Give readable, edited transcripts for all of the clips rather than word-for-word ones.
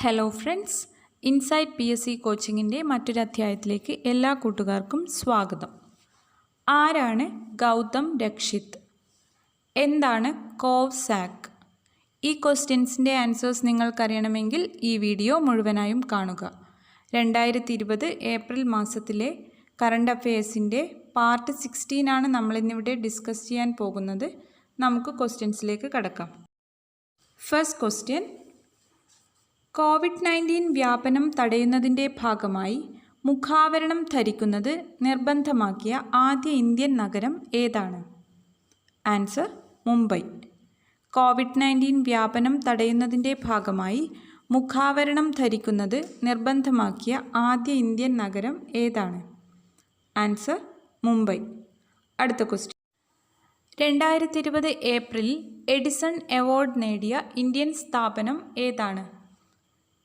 Hello friends, insight PSC കോച്ചിങ്ങിൻ്റെ മറ്റൊരു അധ്യായത്തിലേക്ക് എല്ലാ കൂട്ടുകാർക്കും സ്വാഗതം. ആരാണ് ഗൗതം രക്ഷിത്? എന്താണ് കോവ്സാക്ക്? ഈ ക്വസ്റ്റ്യൻസിൻ്റെ ആൻസേഴ്സ് നിങ്ങൾക്കറിയണമെങ്കിൽ ഈ വീഡിയോ മുഴുവനായും കാണുക. 2020 ഏപ്രിൽ മാസത്തിലെ കറണ്ട് അഫയേഴ്സിൻ്റെ പാർട്ട് 16 ആണ് നമ്മളിന്നിവിടെ ഡിസ്കസ് ചെയ്യാൻ പോകുന്നത്. നമുക്ക് ക്വസ്റ്റ്യൻസിലേക്ക് കടക്കാം. ഫസ്റ്റ് ക്വസ്റ്റ്യൻ: COVID-19 വ്യാപനം തടയുന്നതിൻ്റെ ഭാഗമായി മുഖാവരണം ധരിക്കുന്നത് നിർബന്ധമാക്കിയ ആദ്യ ഇന്ത്യൻ നഗരം ഏതാണ്? ആൻസർ: മുംബൈ. COVID-19 വ്യാപനം തടയുന്നതിൻ്റെ ഭാഗമായി മുഖാവരണം ധരിക്കുന്നത് നിർബന്ധമാക്കിയ ആദ്യ ഇന്ത്യൻ നഗരം ഏതാണ്? ആൻസർ: മുംബൈ. അടുത്ത ക്വസ്റ്റ്യൻ: 2020 ഏപ്രിലിൽ എഡിസൺ അവാർഡ് നേടിയ ഇന്ത്യൻ സ്ഥാപനം ഏതാണ്?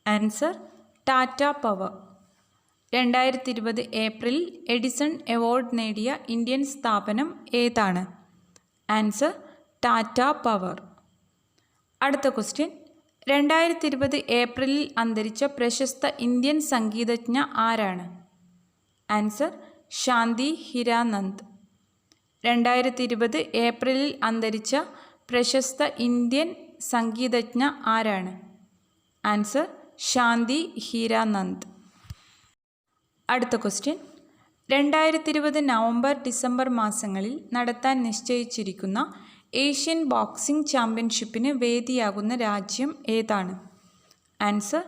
Answer: Tata power. 2020 ഏപ്രിലിൽ എഡിസൺ അവാർഡ് നേടിയ ഇന്ത്യൻ സ്ഥാപനം ഏതാണ്? Answer: Tata power. അടുത്ത ക്വസ്റ്റ്യൻ: 2020 ഏപ്രിലിൽ അന്തരിച്ച പ്രശസ്ത ഇന്ത്യൻ സംഗീതജ്ഞ ആരാണ്? ആൻസർ: ശാന്തി ഹിരാനന്ദ്. 2020 ഏപ്രിലിൽ അന്തരിച്ച പ്രശസ്ത ഇന്ത്യൻ സംഗീതജ്ഞ ആരാണ്? ആൻസർ: ശാന്തി ഹിരാനന്ദ്. അടുത്ത ക്വസ്റ്റ്യൻ: 2020 നവംബർ ഡിസംബർ മാസങ്ങളിൽ നടത്താൻ നിശ്ചയിച്ചിരിക്കുന്ന ഏഷ്യൻ ബോക്സിംഗ് ചാമ്പ്യൻഷിപ്പിന് വേദിയാകുന്ന രാജ്യം ഏതാണ്? Answer: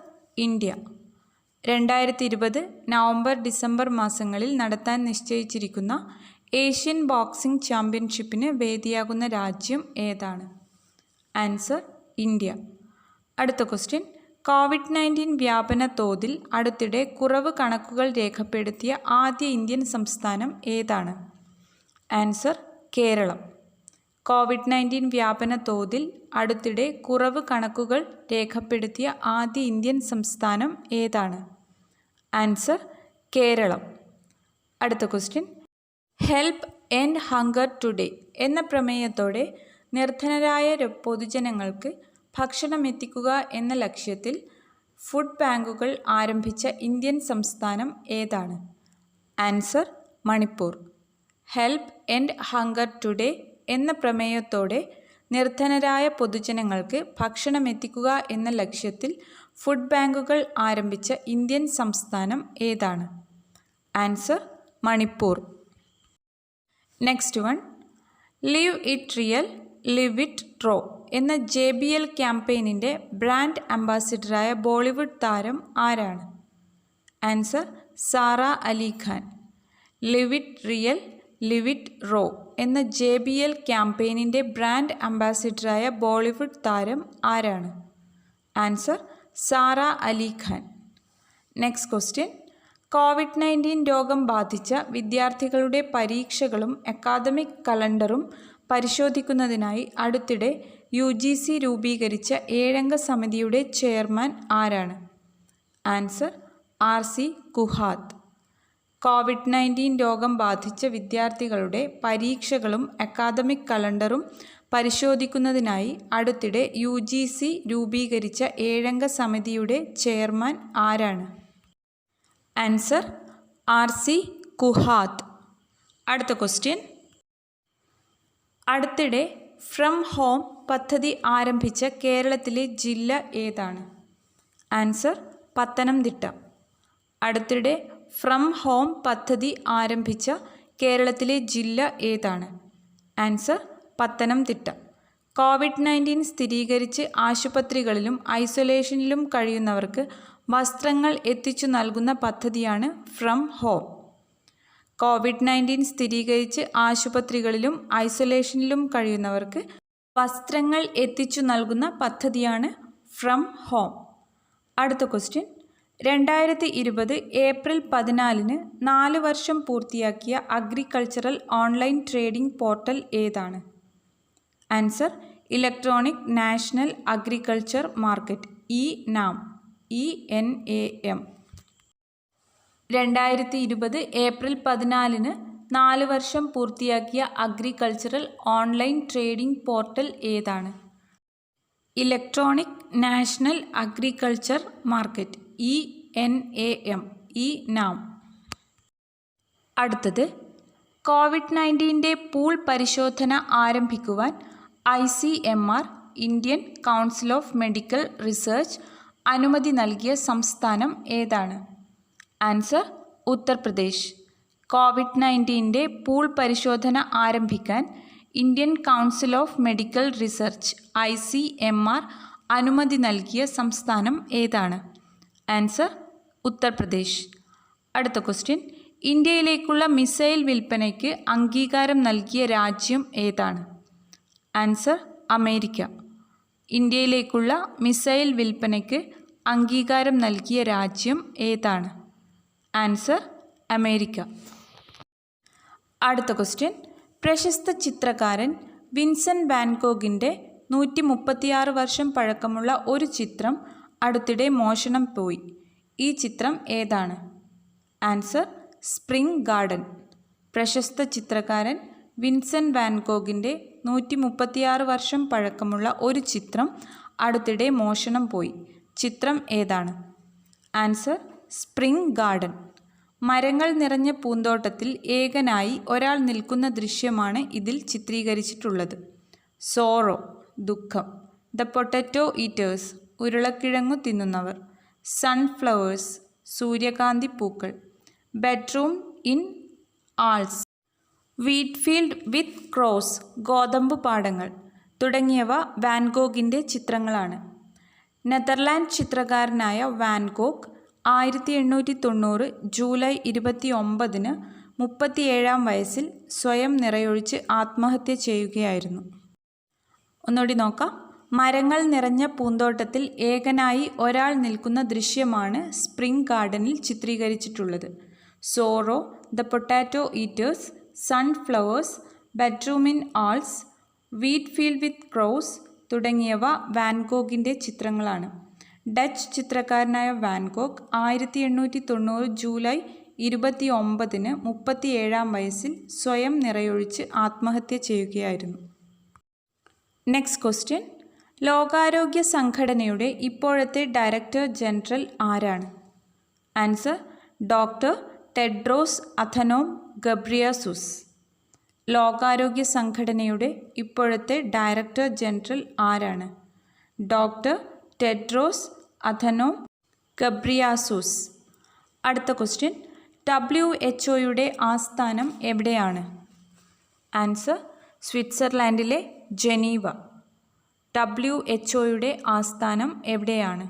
India. 2020 നവംബർ ഡിസംബർ മാസങ്ങളിൽ നടത്താൻ നിശ്ചയിച്ചിരിക്കുന്ന ഏഷ്യൻ ബോക്സിംഗ് ചാമ്പ്യൻഷിപ്പിന് വേദിയാകുന്ന രാജ്യം ഏതാണ്? Answer: India. അടുത്ത ക്വസ്റ്റ്യൻ: COVID-19 വ്യാപന തോതിൽ അടുത്തിടെ കുറവ് കണക്കുകൾ രേഖപ്പെടുത്തിയ ആദ്യ ഇന്ത്യൻ സംസ്ഥാനം ഏതാണ്? ആൻസർ: കേരളം. COVID-19 വ്യാപന തോതിൽ അടുത്തിടെ കുറവ് കണക്കുകൾ രേഖപ്പെടുത്തിയ ആദ്യ ഇന്ത്യൻ സംസ്ഥാനം ഏതാണ്? ആൻസർ: കേരളം. അടുത്ത question: help end hunger today എന്ന പ്രമേയത്തോടെ നിർധനരായ പൊതുജനങ്ങൾക്ക് ഭക്ഷണം എത്തിക്കുക എന്ന ലക്ഷ്യത്തിൽ ഫുഡ് ബാങ്കുകൾ ആരംഭിച്ച ഇന്ത്യൻ സംസ്ഥാനം ഏതാണ്? Answer: Manipur. Help end hunger today എന്ന പ്രമേയത്തോടെ നിർധനരായ പൊതുജനങ്ങൾക്ക് ഭക്ഷണം എത്തിക്കുക എന്ന ലക്ഷ്യത്തിൽ ഫുഡ് ബാങ്കുകൾ ആരംഭിച്ച ഇന്ത്യൻ സംസ്ഥാനം ഏതാണ്? Answer: Manipur. Next one: live it real live it raw എന്ന JBL ക്യാമ്പയിനിൻ്റെ ബ്രാൻഡ് അംബാസിഡറായ ബോളിവുഡ് താരം ആരാണ്? Answer: Sara Ali Khan. Live it real live it raw എന്ന JBL ക്യാമ്പയിനിൻ്റെ ബ്രാൻഡ് അംബാസിഡറായ ബോളിവുഡ് താരം ആരാണ്? Answer: Sara Ali Khan. Next question: COVID-19 രോഗം ബാധിച്ച വിദ്യാർത്ഥികളുടെ പരീക്ഷകളും അക്കാദമിക് കലണ്ടറും പരിശോധിക്കുന്നതിനായി അടുത്തിടെ UGC രൂപീകരിച്ച 7-അംഗ സമിതിയുടെ ചെയർമാൻ ആരാണ്? Answer: RC കുഹാത്. COVID-19 രോഗം ബാധിച്ച വിദ്യാർത്ഥികളുടെ പരീക്ഷകളും അക്കാദമിക് കലണ്ടറും പരിശോധിക്കുന്നതിനായി അടുത്തിടെ UGC രൂപീകരിച്ച 7-അംഗ സമിതിയുടെ ചെയർമാൻ ആരാണ്? Answer: RC കുഹാത്. അടുത്ത ക്വസ്റ്റ്യൻ: അടുത്തിടെ ഫ്രം ഹോം പദ്ധതി ആരംഭിച്ച കേരളത്തിലെ ജില്ല ഏതാണ്? ആൻസർ: പത്തനംതിട്ട. അടുത്തിടെ ഫ്രം ഹോം പദ്ധതി ആരംഭിച്ച കേരളത്തിലെ ജില്ല ഏതാണ്? ആൻസർ: പത്തനംതിട്ട. COVID-19 സ്ഥിരീകരിച്ച് ആശുപത്രികളിലും ഐസൊലേഷനിലും കഴിയുന്നവർക്ക് വസ്ത്രങ്ങൾ എത്തിച്ചു നൽകുന്ന പദ്ധതിയാണ് ഫ്രം ഹോം. COVID-19 സ്ഥിരീകരിച്ച് ആശുപത്രികളിലും ഐസൊലേഷനിലും കഴിയുന്നവർക്ക് വസ്ത്രങ്ങൾ എത്തിച്ചു നൽകുന്ന പദ്ധതിയാണ് ഫ്രം ഹോം. അടുത്ത ക്വസ്റ്റ്യൻ: 2020 ഏപ്രിൽ 14 4 വർഷം പൂർത്തിയാക്കിയ അഗ്രികൾച്ചറൽ ഓൺലൈൻ ട്രേഡിംഗ് പോർട്ടൽ ഏതാണ്? Answer: electronic national agriculture market ENAM. 2020 April 14 4 വർഷം പൂർത്തിയാക്കിയ അഗ്രികൾച്ചറൽ ഓൺലൈൻ ട്രേഡിംഗ് പോർട്ടൽ ഏതാണ്? Electronic national agriculture market ENAM ENAM. അടുത്തത് COVID-19 പൂൾ പരിശോധന ആരംഭിക്കുവാൻ ICMR Indian council of medical research അനുമതി നൽകിയ സംസ്ഥാനം ഏതാണ്? ആൻസർ ഉത്തർപ്രദേശ്. COVID-19 പൂൾ പരിശോധന ആരംഭിക്കാൻ Indian council of medical research ICMR അനുമതി നൽകിയ സംസ്ഥാനം ഏതാണ്? ആൻസർ ഉത്തർപ്രദേശ്. അടുത്ത ക്വസ്റ്റ്യൻ, ഇന്ത്യയിലേക്കുള്ള മിസൈൽ വിൽപ്പനയ്ക്ക് അംഗീകാരം നൽകിയ രാജ്യം ഏതാണ്? Answer America. ഇന്ത്യയിലേക്കുള്ള മിസൈൽ വിൽപ്പനയ്ക്ക് അംഗീകാരം നൽകിയ രാജ്യം ഏതാണ്? Answer America. അടുത്ത ക്വസ്റ്റ്യൻ, പ്രശസ്ത ചിത്രകാരൻ വിൻസെൻ്റ് വാൻ ഗോഗിൻ്റെ 136 വർഷം പഴക്കമുള്ള ഒരു ചിത്രം അടുത്തിടെ മോഷണം പോയി. ഈ ചിത്രം ഏതാണ്? Answer spring garden. പ്രശസ്ത ചിത്രകാരൻ വിൻസെൻ്റ് വാൻ ഗോഗിൻ്റെ 136 വർഷം പഴക്കമുള്ള ഒരു ചിത്രം അടുത്തിടെ മോഷണം പോയി. ചിത്രം ഏതാണ്? Answer spring garden. മരങ്ങൾ നിറഞ്ഞ പൂന്തോട്ടത്തിൽ ഏകനായി ഒരാൾ നിൽക്കുന്ന ദൃശ്യമാണ് ഇതിൽ ചിത്രീകരിച്ചിട്ടുള്ളത്. സോറോ ദുഃഖം, ദ പൊട്ടറ്റോ ഈറ്റേഴ്സ് ഉരുളക്കിഴങ്ങു തിന്നുന്നവർ, സൺഫ്ലവേഴ്സ് സൂര്യകാന്തി പൂക്കൾ, bedroom in Arles, wheatfield with cross ഗോതമ്പ് പാടങ്ങൾ തുടങ്ങിയവ വാൻ ഗോഗിൻ്റെ ചിത്രങ്ങളാണ്. നെതർലാൻഡ് ചിത്രകാരനായ വാൻ ഗോഗ് 1890 ജൂലൈ 29 37 വയസ്സിൽ സ്വയം നിറയൊഴിച്ച് ആത്മഹത്യ ചെയ്യുകയായിരുന്നു. ഒന്നുകൂടി നോക്കാം. മരങ്ങൾ നിറഞ്ഞ പൂന്തോട്ടത്തിൽ ഏകനായി ഒരാൾ നിൽക്കുന്ന ദൃശ്യമാണ് സ്പ്രിംഗ് ഗാർഡനിൽ ചിത്രീകരിച്ചിട്ടുള്ളത്. Sorrow, the potato eaters, sunflowers, bedroom in Arles, wheatfield with crows തുടങ്ങിയവ വാൻ ഗോഗിൻ്റെ ചിത്രങ്ങളാണ്. ഡച്ച് ചിത്രകാരനായ വാൻ ഗോഗ് 1890 ജൂലൈ 29 37 വയസ്സിൽ സ്വയം നിറയൊഴിച്ച് ആത്മഹത്യ ചെയ്യുകയായിരുന്നു. നെക്സ്റ്റ് ക്വസ്റ്റ്യൻ, ലോകാരോഗ്യ സംഘടനയുടെ ഇപ്പോഴത്തെ ഡയറക്ടർ ജനറൽ ആരാണ്? Answer doctor Tedros Adhanom Ghebreyesus. ലോകാരോഗ്യ സംഘടനയുടെ ഇപ്പോഴത്തെ ഡയറക്ടർ ജനറൽ ആരാണ്? Doctor Tedros Adhanom Ghebreyesus. അടുത്ത ക്വസ്റ്റ്യൻ, WHO ആസ്ഥാനം എവിടെയാണ്? ആൻസർ സ്വിറ്റ്സർലാൻഡിലെ ജനീവ. WHO ആസ്ഥാനം എവിടെയാണ്?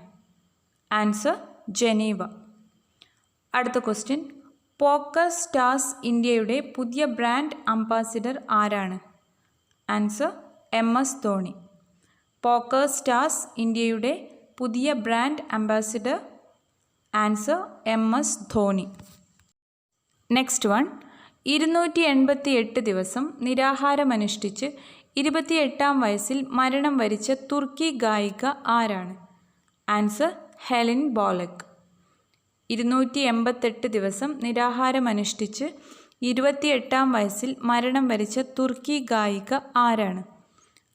Answer Geneva. അടുത്ത ക്വസ്റ്റ്യൻ, പോക്കർ സ്റ്റാർസ് ഇന്ത്യയുടെ പുതിയ ബ്രാൻഡ് അംബാസിഡർ ആരാണ്? Answer MS Dhoni. PokerStars ഇന്ത്യയുടെ പുതിയ brand ambassador answer MS Dhoni. Next one, 288 ദിവസം നിരാഹാരമനുഷ്ഠിച്ച് 28 വയസ്സിൽ മരണം വരിച്ച തുർക്കി ഗായിക ആരാണ്? Answer Helen ബോലക്. 288 ദിവസം നിരാഹാരമനുഷ്ഠിച്ച് 28 വയസ്സിൽ മരണം വരിച്ച തുർക്കി ഗായിക ആരാണ്?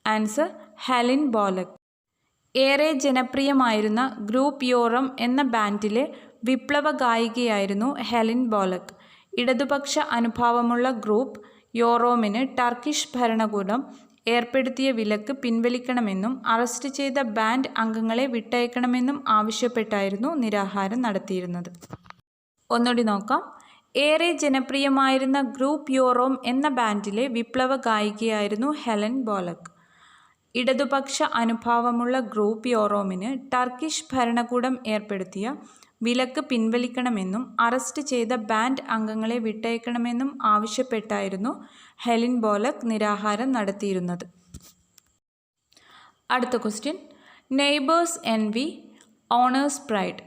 Answer Helen Bolek. ഏറെ ജനപ്രിയമായിരുന്ന ഗ്രൂപ്പ് യോറം എന്ന ബാൻഡിലെ വിപ്ലവ ഗായികയായിരുന്നു ഹെലൻ ബോലക്. ഇടതുപക്ഷ അനുഭാവമുള്ള ഗ്രൂപ്പ് യോറോമിന് ടർക്കിഷ് ഭരണകൂടം ഏർപ്പെടുത്തിയ വിലക്ക് പിൻവലിക്കണമെന്നും അറസ്റ്റ് ചെയ്ത ബാൻഡ് അംഗങ്ങളെ വിട്ടയക്കണമെന്നും ആവശ്യപ്പെട്ടായിരുന്നു നിരാഹാരം നടത്തിയിരുന്നത്. ഒന്നുകൂടി നോക്കാം. ഏറെ ജനപ്രിയമായിരുന്ന ഗ്രൂപ്പ് യോറോം എന്ന ബാൻഡിലെ വിപ്ലവ ഗായികയായിരുന്നു ഹെലൻ ബോലക്. ഇടതുപക്ഷ അനുഭാവമുള്ള ഗ്രൂപ്പ് യോറോമിന് ടർക്കിഷ് ഭരണകൂടം ഏർപ്പെടുത്തിയ വിലക്ക് പിൻവലിക്കണമെന്നും അറസ്റ്റ് ചെയ്ത ബാൻഡ് അംഗങ്ങളെ വിട്ടയക്കണമെന്നും ആവശ്യപ്പെട്ടായിരുന്നു ഹെലൻ ബോലക് നിരാഹാരം നടത്തിയിരുന്നത്. അടുത്ത question, neighbours envy, owners pride,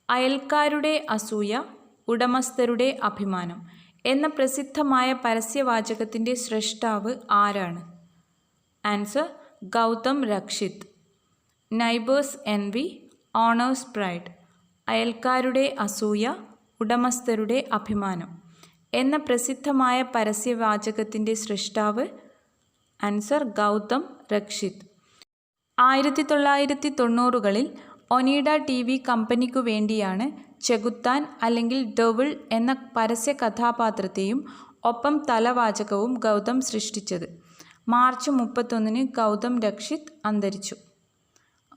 അയൽക്കാരുടെ അസൂയ, ഉടമസ്ഥരുടെ അഭിമാനം എന്ന പ്രസിദ്ധമായ പരസ്യവാചകത്തിൻ്റെ സൃഷ്ടാവ് ആരാണ്? Answer Gautam Rakshit. Neighbours envy, owners pride, അയൽക്കാരുടെ അസൂയ, ഉടമസ്ഥരുടെ അഭിമാനം എന്ന പ്രസിദ്ധമായ പരസ്യവാചകത്തിൻ്റെ സൃഷ്ടാവ്? ആൻസർ ഗൗതം രക്ഷിത്. 1990കളിൽ ഒനീഡ TV കമ്പനിക്കു വേണ്ടിയാണ് ചെകുത്താൻ അല്ലെങ്കിൽ ഡെവിൾ എന്ന പരസ്യ കഥാപാത്രത്തെയും ഒപ്പം തലവാചകവും ഗൗതം സൃഷ്ടിച്ചത്. മാർച്ച് 31 ഗൗതം രക്ഷിത് അന്തരിച്ചു.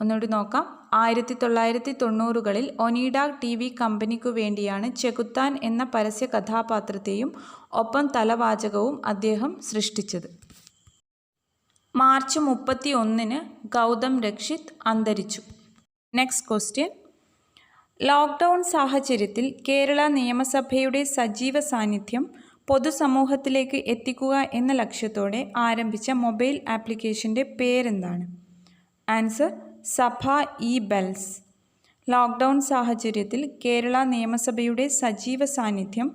ഒന്നുകൂടി നോക്കാം. 1990കളിൽ ഒനീഡ TV കമ്പനിക്കു വേണ്ടിയാണ് ചെകുത്താൻ എന്ന പരസ്യ കഥാപാത്രത്തെയും ഒപ്പം തലവാചകവും അദ്ദേഹം സൃഷ്ടിച്ചത്. മാർച്ച് 31 ഗൗതം രക്ഷിത് അന്തരിച്ചു. Next question. ലോക്ക്ഡൗൺ സാഹചര്യത്തിൽ കേരള നിയമസഭയുടെ സജീവ സാന്നിധ്യം പൊതുസമൂഹത്തിലേക്ക് എത്തിക്കുക എന്ന ലക്ഷ്യത്തോടെ ആരംഭിച്ച മൊബൈൽ ആപ്ലിക്കേഷൻ്റെ പേരെന്താണ്? ആൻസർ സഭ ഇ-ബെൽസ്. ലോക്ക്ഡൗൺ സാഹചര്യത്തിൽ കേരള നിയമസഭയുടെ സജീവ സാന്നിധ്യം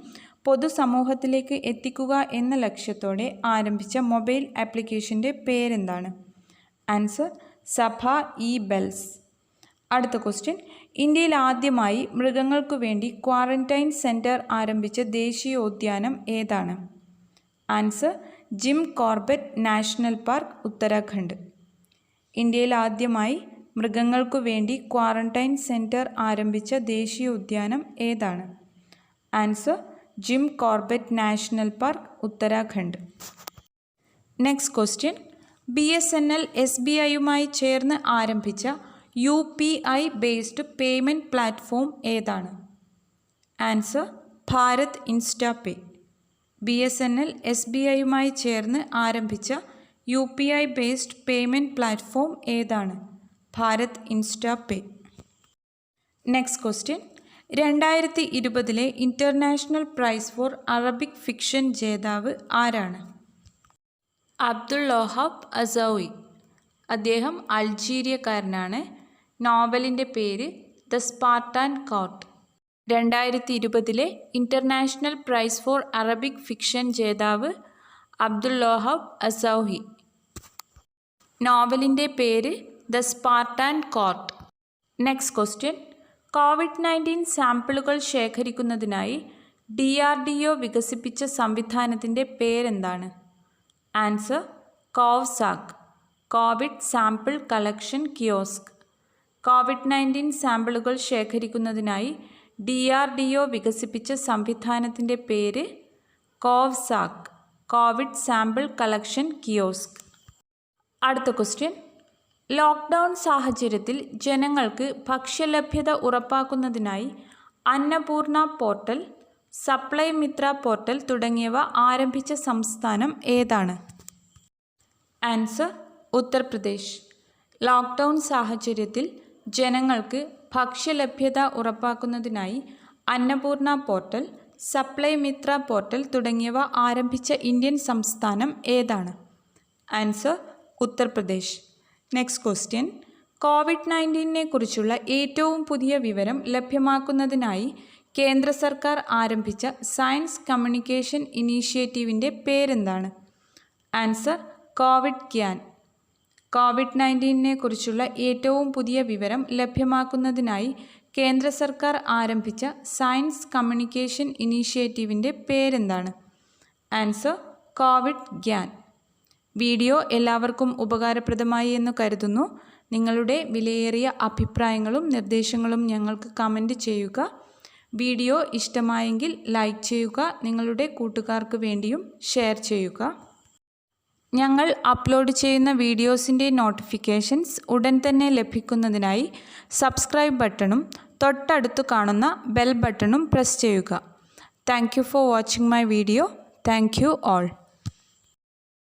പൊതുസമൂഹത്തിലേക്ക് എത്തിക്കുക എന്ന ലക്ഷ്യത്തോടെ ആരംഭിച്ച മൊബൈൽ ആപ്ലിക്കേഷൻ്റെ പേരെന്താണ്? ആൻസർ സഭ ഇ-ബെൽസ്. അടുത്ത ക്വസ്റ്റ്യൻ. ഇന്ത്യയിൽ ആദ്യമായി മൃഗങ്ങൾക്കു വേണ്ടി ക്വാറന്റൈൻ സെൻറ്റർ ആരംഭിച്ച ദേശീയോദ്യാനം ഏതാണ്? Answer Jim Corbett national park, Uttarakhand. ഇന്ത്യയിൽ ആദ്യമായി മൃഗങ്ങൾക്കു വേണ്ടി ക്വാറന്റൈൻ സെൻറ്റർ ആരംഭിച്ച ദേശീയോദ്യാനം ഏതാണ്? Answer Jim Corbett national park, Uttarakhand. Next question. BSNL SBIയുമായി ചേർന്ന് ആരംഭിച്ച UPI ബേസ്ഡ് പേയ്മെൻറ്റ് പ്ലാറ്റ്ഫോം ഏതാണ്? Answer Bharat InstaPay. BSNL SBIയുമായി ചേർന്ന് ആരംഭിച്ച UPI ബേസ്ഡ് പേയ്മെൻറ്റ് പ്ലാറ്റ്ഫോം ഏതാണ്? Bharat InstaPay. Next question. 2020 international prize for Arabic fiction ജേതാവ് ആരാണ്? Abdul Wahab Aissaoui. അദ്ദേഹം അൾജീരിയക്കാരനാണ്. നോവലിൻ്റെ പേര് the Spartan coat. 2020 international prize for Arabic fiction ജേതാവ് അബ്ദുൾ വഹാബ് അസൗയി. നോവലിൻ്റെ പേര് the Spartan court. Next question. COVID-19 സാമ്പിളുകൾ ശേഖരിക്കുന്നതിനായി DRDO വികസിപ്പിച്ച സംവിധാനത്തിൻ്റെ പേരെന്താണ്? Answer COVSACK, Covid sample collection kiosk. COVID-19 സാമ്പിളുകൾ ശേഖരിക്കുന്നതിനായി DRDO വികസിപ്പിച്ച സംവിധാനത്തിൻ്റെ പേര് COVSACK, Covid sample collection kiosk. അടുത്ത ക്വസ്റ്റ്യൻ. ലോക്ക്ഡൗൺ സാഹചര്യത്തിൽ ജനങ്ങൾക്ക് ഭക്ഷ്യലഭ്യത ഉറപ്പാക്കുന്നതിനായി Annapurna portal, supply Mitra portal തുടങ്ങിയവ ആരംഭിച്ച സംസ്ഥാനം ഏതാണ്? ആൻസർ ഉത്തർപ്രദേശ്. ലോക്ക്ഡൗൺ സാഹചര്യത്തിൽ ജനങ്ങൾക്ക് ഭക്ഷ്യലഭ്യത ഉറപ്പാക്കുന്നതിനായി Annapurna portal, supply Mitra portal തുടങ്ങിയവ ആരംഭിച്ച ഇന്ത്യൻ സംസ്ഥാനം ഏതാണ്? Answer Uttar Pradesh. Next question. COVID-19 കുറിച്ചുള്ള ഏറ്റവും പുതിയ വിവരം ലഭ്യമാക്കുന്നതിനായി കേന്ദ്ര സർക്കാർ ആരംഭിച്ച സയൻസ് കമ്മ്യൂണിക്കേഷൻ ഇനീഷ്യേറ്റീവിൻ്റെ പേരെന്താണ്? Answer Covid Gyan. COVID-19 കുറിച്ചുള്ള ഏറ്റവും പുതിയ വിവരം ലഭ്യമാക്കുന്നതിനായി കേന്ദ്ര സർക്കാർ ആരംഭിച്ച സയൻസ് കമ്മ്യൂണിക്കേഷൻ ഇനീഷ്യേറ്റീവിൻ്റെ പേരെന്താണ്? Answer Covid Gyan. വീഡിയോ എല്ലാവർക്കും ഉപകാരപ്രദമായി എന്ന് കരുതുന്നു. നിങ്ങളുടെ വിലയേറിയ അഭിപ്രായങ്ങളും നിർദ്ദേശങ്ങളും ഞങ്ങൾക്ക് കമൻറ്റ് ചെയ്യുക. വീഡിയോ ഇഷ്ടമായെങ്കിൽ ലൈക്ക് ചെയ്യുക. നിങ്ങളുടെ കൂട്ടുകാർക്ക് വേണ്ടിയും ഷെയർ ചെയ്യുക. ഞങ്ങൾ അപ്ലോഡ് ചെയ്യുന്ന വീഡിയോസിൻ്റെ നോട്ടിഫിക്കേഷൻസ് ഉടൻ തന്നെ ലഭിക്കുന്നതിനായി സബ്സ്ക്രൈബ് ബട്ടണും തൊട്ടടുത്ത് കാണുന്ന ബെൽ ബട്ടണും പ്രസ് ചെയ്യുക. Thank you for watching my video. Thank you all.